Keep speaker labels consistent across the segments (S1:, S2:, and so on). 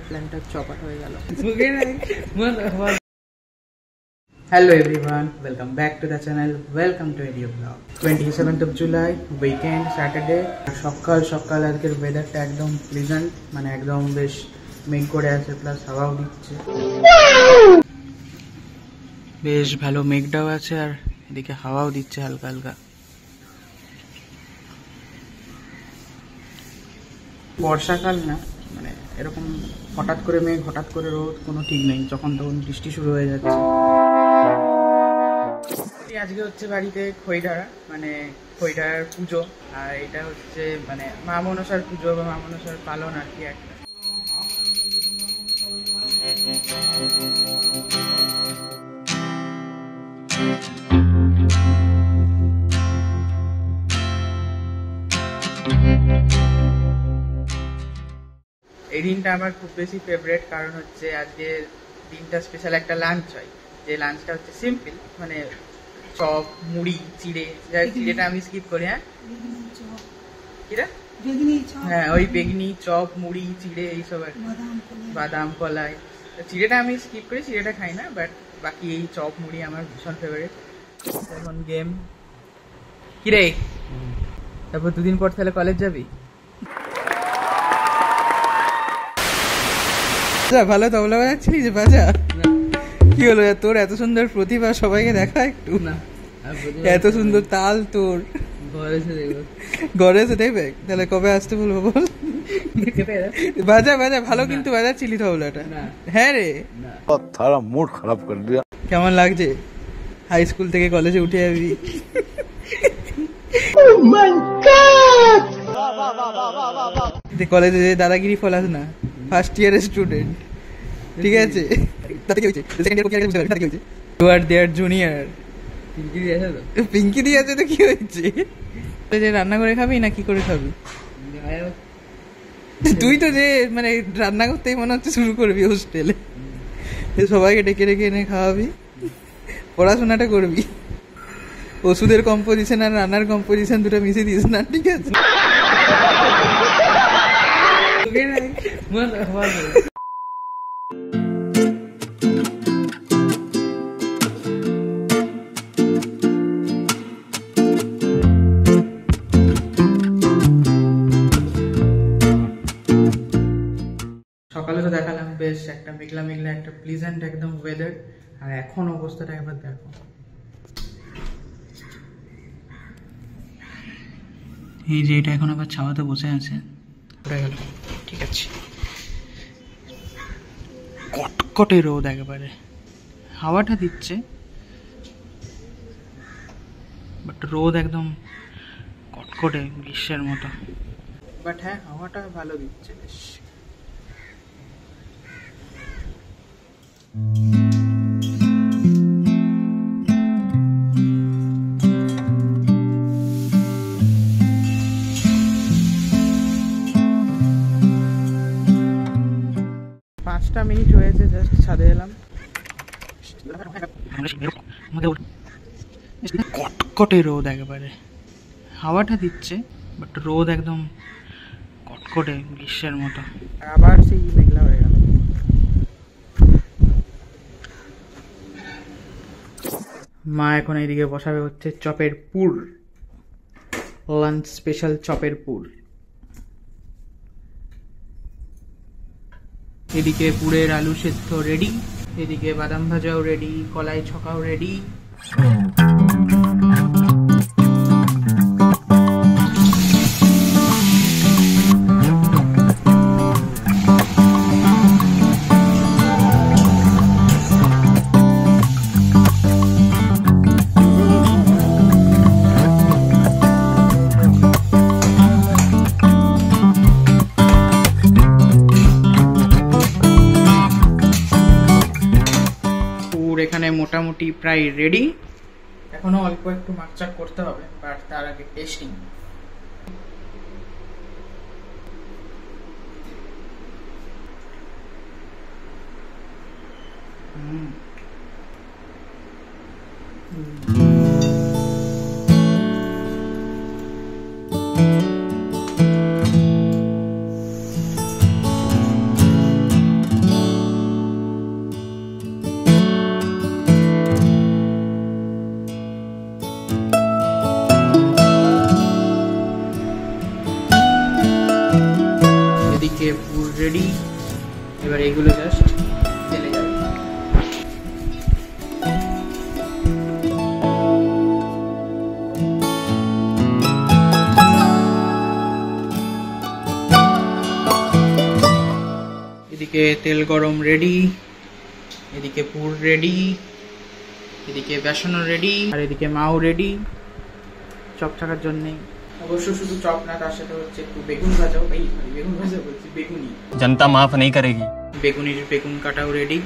S1: প্ল্যানটা চপাট হয়ে গেল। Hello everyone, welcome back to the channel. Welcome to Edio Vlog. 27th of July, weekend, Saturday. সকাল আজকের ওয়েদারটা একদম প্লিজেন্ট, মানে একদম বেশ মেঘ করে আছে, প্লাস হাওয়াও দিচ্ছে, বেশ ভালো মেঘটাও আছে আর এদিকে হাওয়াও দিচ্ছে হালকা হালকা। বর্ষাকাল না, মানে এরকম হঠাৎ করে মেঘ হঠাৎ করে রোদ, কোনো ঠিক নেই, যখন তখন বৃষ্টি শুরু হয়ে যাচ্ছে। আজকে হচ্ছে বাড়িতে খৈডারা, মানে খৈডার পুজো, আর এটা হচ্ছে মানে মা মনসার পুজো বা মা মনসার পালন আর কি একটা। এই দিনটা আমার খুব বেশি ফেভারিট, কারণ হচ্ছে আজকে দিনটা স্পেশাল একটা লাঞ্চ হয়, যে লাঞ্চটা হচ্ছে সিম্পল, মানে চপ মুড়ি চিড়ে, চিড়েটা আমি স্কিপ করি। হ্যাঁ কিরা, হ্যাঁ ওই বেগনি চপ মুড়ি চিড়ে এইসব আর বাদাম কলাই। চিড়েটা আমি স্কিপ করি, চিড়েটা খাই না, বাট বাকি এই চপ মুড়ি আমার ভীষণ ফেভারিট। এখন গেম কিরে, তারপর দুদিন পর তাহলে কলেজ যাবি? ভালো তবলা বাজাচ্ছিলি যে, বাজা। কি হলো তোর এত সুন্দর প্রতিভা, সবাইকে দেখা একটু না, এত সুন্দর তাল তোর। ঘরে এসে দেখবে, তাহলে কবে আসতে বলবো বল? বাজা বাজা, ভালো কিন্তু বাজাচ্ছিলি তবলাটা। হ্যাঁ রে, মুড খারাপ করে দিয়া। কেমন লাগছে হাই স্কুল থেকে কলেজে উঠে যাবি? কলেজে দাদাগিরি ফলাস না, ফার্স্ট ইয়ারের স্টুডেন্ট, ঠিক আছে? তাতে কি হয়েছে, সেকেন্ড ইয়ার কি হয়েছে, তাতে কি হয়েছে? You are their junior. Pinky দিয়ে আছে তো কি হয়েছে? যে রান্না করে খাবি না কি করে খাবি? তুই তো যে মানে রান্না করতেই মনে হচ্ছে শুরু করবি হোস্টেলে, সবাইকে ডেকে ডেকে এনে খাওয়াবি, পড়াশোনাটা করবি। ওষুধের কম্পোজিশন আর রান্নার কম্পোজিশন দুটো মিশিয়ে দিস না, ঠিক আছে? সকালে তো দেখালাম বেশ একটা মেঘলা মেঘলা একটা প্লিজেন্ট একদম ওয়েদার, আর এখন অবস্থাটা একবার দেখো। এই যে এটা এখন আবার ছাওয়াতে বসে আছে, উঠে গেল, ঠিক আছে। কটকটে রোদ একেবারে, হাওয়াটা দিচ্ছে বাট রোদ একদম কটকটে গ্রীষ্মের মতো, বাট হ্যাঁ হাওয়াটা ভালো দিচ্ছে বেশ। মিনিট হয়েছে, জাস্ট ছাদে এলাম। কটকটে রোদ একেবারে, হাওয়াটা দিচ্ছে বাট রোদ একদম কটকটে গ্রীষ্মের মতো, আবার সেই মেঘলা হয়ে গেল। মা এখন এইদিকে বসাবে হচ্ছে চপের পুর, লাঞ্চ স্পেশাল চপের পুর। এদিকে পুরের আলু সেদ্ধ রেডি, এদিকে বাদাম ভাজাও রেডি, কলাই ছকাও রেডি। এখানে মোটামুটি প্রায় রেডি, এখনো অল্প একটু মাখচাক করতে হবে, বাট তার আগে টেস্টিং। পুর রেডি। এবার এগুলো জাস্ট তেলে যাবে। এদিকে তেল গরম রেডি, এদিকে পুর রেডি, এদিকে বেসনও রেডি, আর এদিকে মাও রেডি চপ থাকার জন্যে। অবশ্য শুধু চপ না, তার সাথে হচ্ছে একটু বেগুন ভাজাও, বেগুন ভাজা বলছি, বেগুনি,
S2: जनता माफ नहीं करेगी।
S1: বেগুন কাটাও রেডি।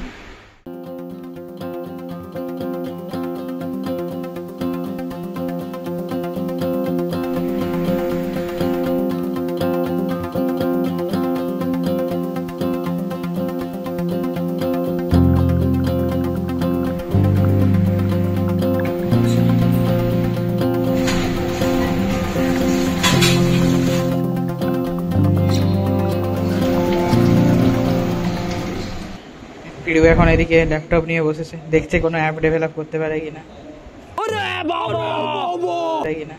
S1: পিড়ু এখন এদিকে ল্যাপটপ নিয়ে বসেছে, দেখছে কোনো অ্যাপ ডেভেলপ করতে পারে কিনা। কিনা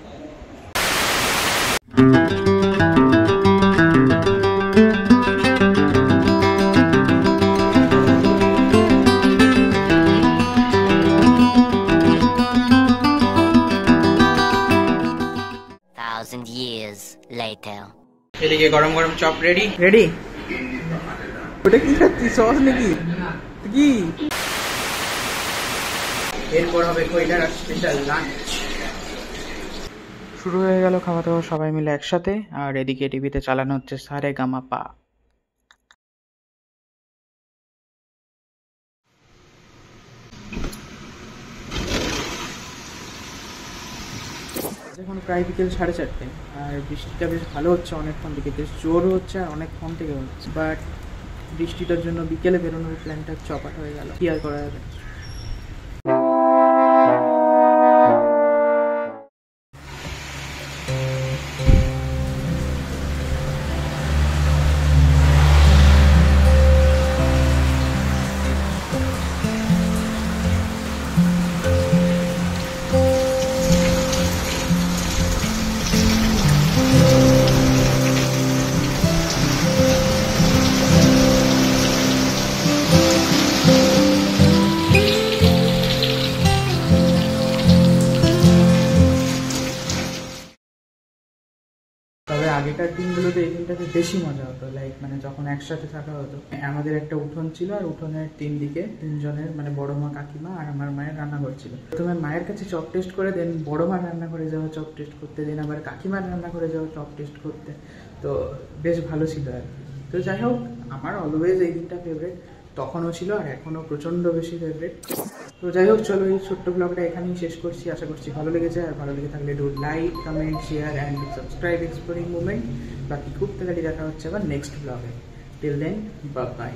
S3: 1,000 years later.
S1: এদিকে গরম গরম চপ রেডি। ওটা কি খাচ্ছিস, সস নাকি? কি এরপর হবে কয়টার স্পেশাল লাঞ্চ। শুরু হয়ে গেল খাওয়া দাওয়া সবাই মিলে একসাথে। আর এদিকে টিভিতে চালানো হচ্ছে সারেগামাপা। এখন প্রায় বিকেল 4:30, আর বৃষ্টিটা বেশ ভালো হচ্ছে অনেকক্ষণ থেকে, বেশ জোরও হচ্ছে আর অনেকক্ষণ থেকে হচ্ছে। বাট বৃষ্টিটার জন্য বিকেলে বেরোনোর প্ল্যানটা চপাট হয়ে গেল, কি আর করা যাবে। তবে আগেকার দিনগুলোতে এই দিনটাতে বেশি মজা হতো, লাইক মানে যখন একসাথে থাকা হতো। আমাদের একটা উঠোন ছিল, আর উঠোনের 3 দিকে 3 জনের মানে বড় মা, কাকিমা আর আমার মায়ের রান্নাঘর ছিল। প্রথমে মায়ের কাছে চপ টেস্ট করে, দেন বড় মা রান্না করে যাওয়া চপ টেস্ট করতে, দেন আবার কাকিমার রান্না করে যাওয়া চপ টেস্ট করতে। তো বেশ ভালো ছিল আর কি। তো যাই হোক, আমার অলওয়েজ এই দিনটা ফেভারিট, তখনও ছিল আর এখনও প্রচণ্ড বেশি ফেভারিট। তো যাই হোক, চলো এই ছোট্ট ব্লগটা এখানেই শেষ করছি। আশা করছি ভালো লেগেছে, আর ভালো লেগে থাকলে do like, comment, share and subscribe exploring movement. বাকি খুব তাড়াতাড়ি দেখা হচ্ছে আবার নেক্সট ব্লগে। Till then, bye by.